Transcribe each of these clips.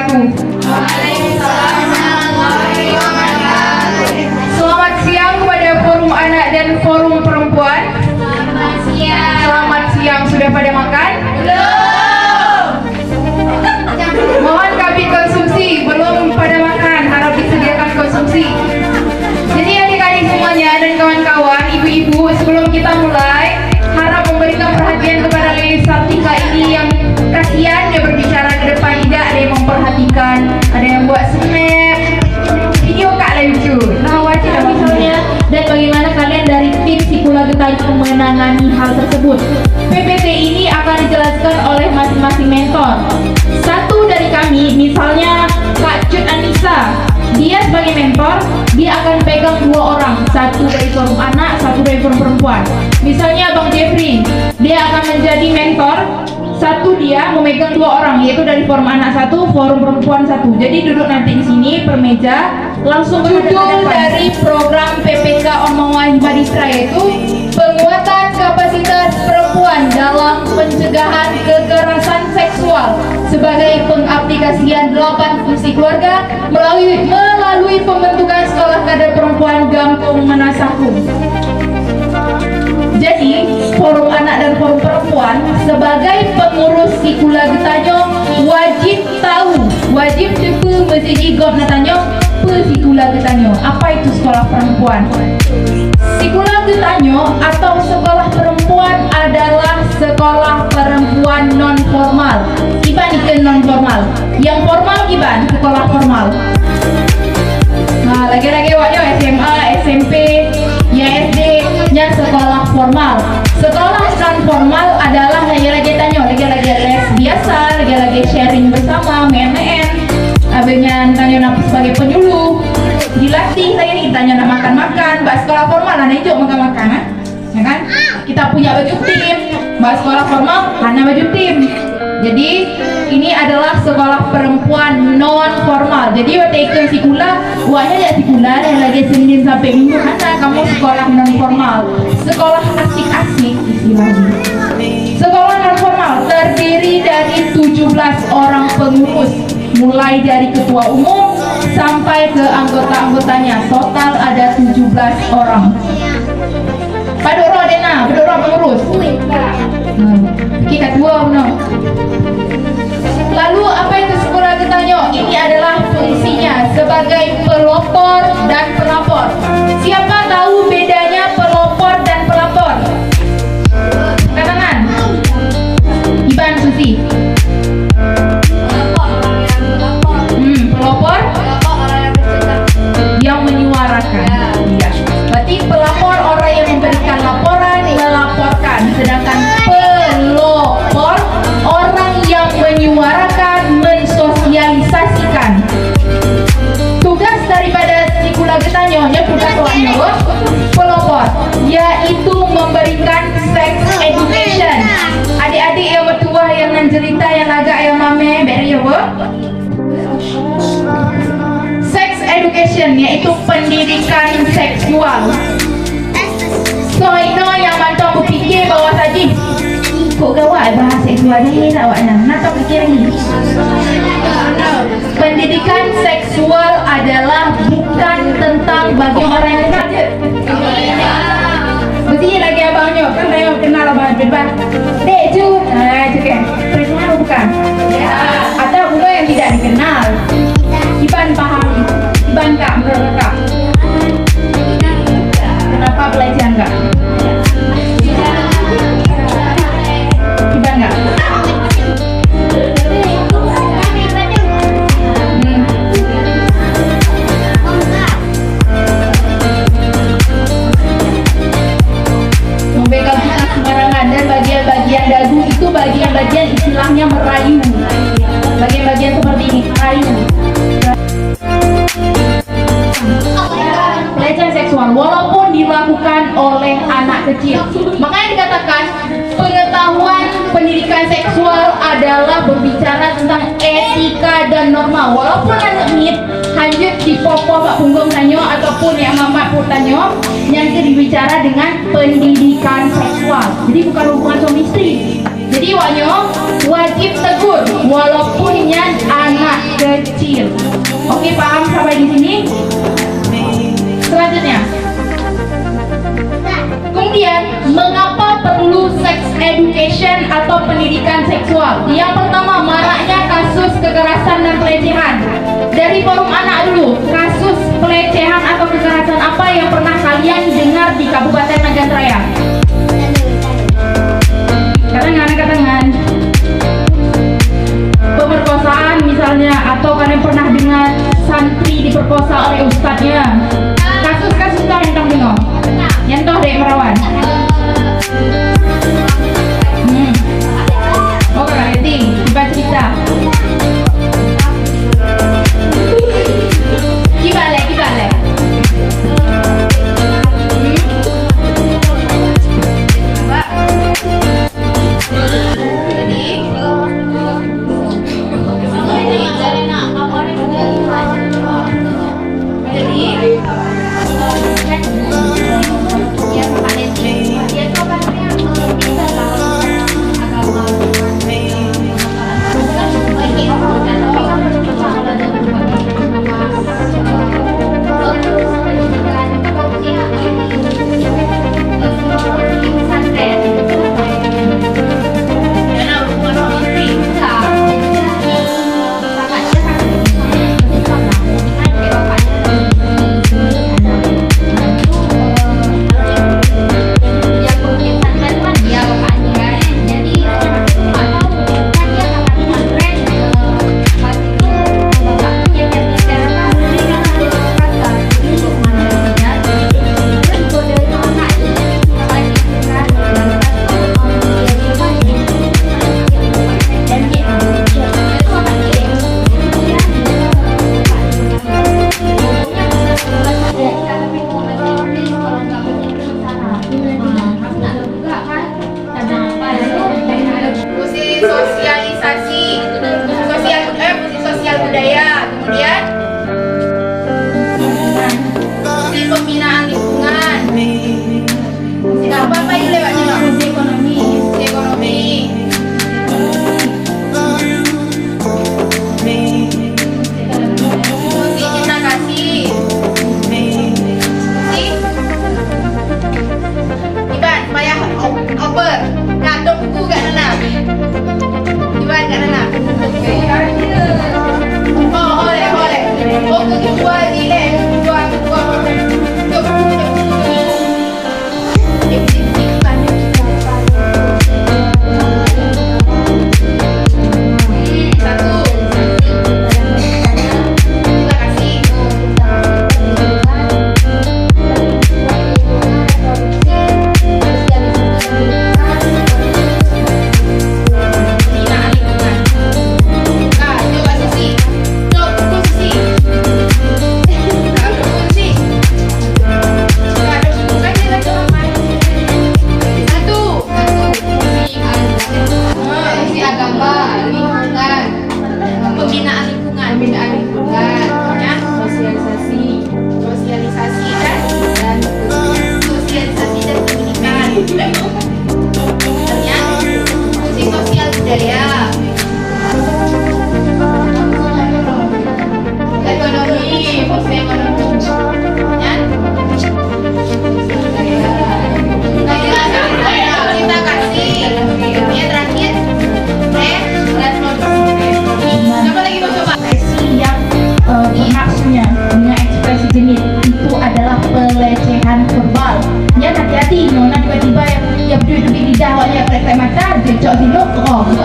wabarakatuh. Selamat siang kepada forum anak dan forum perempuan. Selamat siang, sudah pada makan? Belum. Mohon kami konsumsi, belum pada makan, harap disediakan konsumsi. Jadi adik-adik semuanya dan kawan-kawan, ibu-ibu, sebelum kita mulai, harap memberikan perhatian kepada Lilis Sartika ini yang kasihan dia berbicara ke depan, tidak ada yang memperhatikan, ada yang buat snap video kak lucu. Nah, wajib misalnya. Dan bagaimana kalian dari tim Sikula Getajo menangani hal tersebut? PPT ini akan dijelaskan oleh masing-masing mentor. Satu dari kami, misalnya Kak Cut Anissa, dia sebagai mentor, dia akan pegang 2 orang, satu dari forum anak, satu dari forum perempuan. Misalnya Bang Jeffrey, dia akan menjadi mentor, satu dia memegang 2 orang, yaitu dari forum anak 1, forum perempuan 1. Jadi duduk nanti di sini per meja, langsung judul dari program PPK Omongan Badistra yaitu penguatan kapasitas perempuan dalam pencegahan kekerasan seksual sebagai pengaplikasian 8 fungsi keluarga melalui pembentukan sekolah kader perempuan Gampung Menasakum. Jadi, forum anak dan forum perempuan sebagai pengurus Sikula Getajo wajib tahu, wajib cepu mesti igop natanyo Sikula Getajo. Apa itu sekolah perempuan? Sikula Getajo atau sekolah perempuan adalah sekolah perempuan non formal. Iban ikan non formal. Yang formal iban sekolah formal. Nah, lagi-lagi wajo SMA, SMP, ya SD, nya sekolah formal. Sekolah non formal adalah lagi-lagi tanya, lagi-lagi les biasa, lagi-lagi sharing bersama, main-main. Abenya tanya nak sebagai penyuluh, dilatih lagi nih, tanya nak makan-makan. Bahas sekolah formal ada hijau makan-makan, ya kan? Kita punya baju tim. Bahas sekolah formal, hanya baju tim. Jadi ini adalah sekolah perempuan non formal. Jadi waktu ikut Sikula, uangnya ya Sikula dan lagi Senin sampai Minggu karena kamu sekolah non formal. Sekolah asik-asik istilahnya. Sekolah non formal terdiri dari 17 orang pengurus, mulai dari ketua umum sampai ke anggota-anggotanya. Total ada 17 orang. Pak Doro Dena, Doro pengurus. Kita dua no. Lalu apa itu Sikula Getajo? Ini adalah fungsinya sebagai pelopor dan pelapor. Siapa tahu bedanya pelopor dan pelapor? Kanan. Iban Susi. Pelopor yang menyuarakan. Iya. Berarti pelapor orang yang memberikan laporan, melaporkan. Sedangkan pelopor orang yang menyuarakan, mensosialisasikan. Tugas daripada Sikula Getajo nya tugas orangnya pelopor, yaitu memberikan sex education. Adik-adik yang bertuah yang mencerita yang agak yang mame beri ya bu. Sex education yaitu pendidikan seksual. So ino yang mantap berfikir bahwa tadi kok gawat bahas seksual ni nak awak nak fikir lagi. Pendidikan seksual adalah bukan tentang bagi orang yang saja. Mesti lagi abangnya kan saya kenal abang bebas. Dek ju, kan. Perempuan bukan. Atau bukan yang tidak dikenal. Iban paham, Iban kak menurut kak. Kenapa belajar enggak? Iban enggak? Mempegang kita sembarangan dan bagian-bagian dagu itu bagian-bagian istilahnya merayu. Bagian-bagian seperti ini merayu. Pelecehan seksual walaupun dilakukan oleh anak kecil. Makanya dikatakan pengetahuan pendidikan seksual adalah berbicara tentang etika dan norma. Walaupun anak mit hanya di popo pak punggung tanyo ataupun yang mama pun tanyo yang dibicara dengan pendidikan seksual. Jadi bukan hubungan suami istri. Jadi wanyo wajib tegur walaupun yang anak kecil. Oke, paham sampai di sini? Selanjutnya, kemudian mengapa perlu sex education atau pendidikan seksual? Yang pertama, maraknya kasus kekerasan dan pelecehan. Dari forum anak dulu, kasus pelecehan atau kekerasan apa yang pernah kalian dengar di Kabupaten Nagan Raya? Katakan. Pemerkosaan misalnya, atau kalian pernah dengar santri diperkosa oleh ustadznya? Kasus-kasus yang kamu dengar? Nyentuh dek merawan. Oh, Kak Eti, coba cerita. Kibale.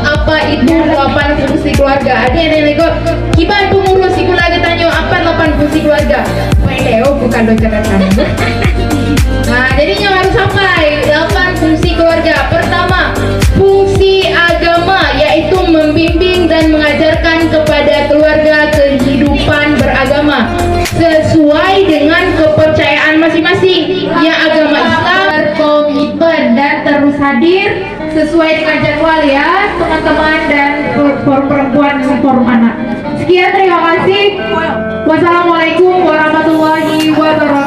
Apa itu 8 fungsi keluarga? Ada yang nego kiban pengurus keluarga tanya apa 8 fungsi keluarga? Leo bukan dokter sana. Nah, jadinya harus sampai 8 fungsi keluarga. Pertama, fungsi agama, yaitu membimbing dan mengajarkan kepada keluarga kehidupan beragama sesuai dengan kepercayaan masing-masing. Yang agama Islam berkomitmen dan terus hadir sesuai dengan jadwal ya teman-teman dan forum perempuan dan forum anak. Sekian, terima kasih. Wassalamualaikum warahmatullahi wabarakatuh.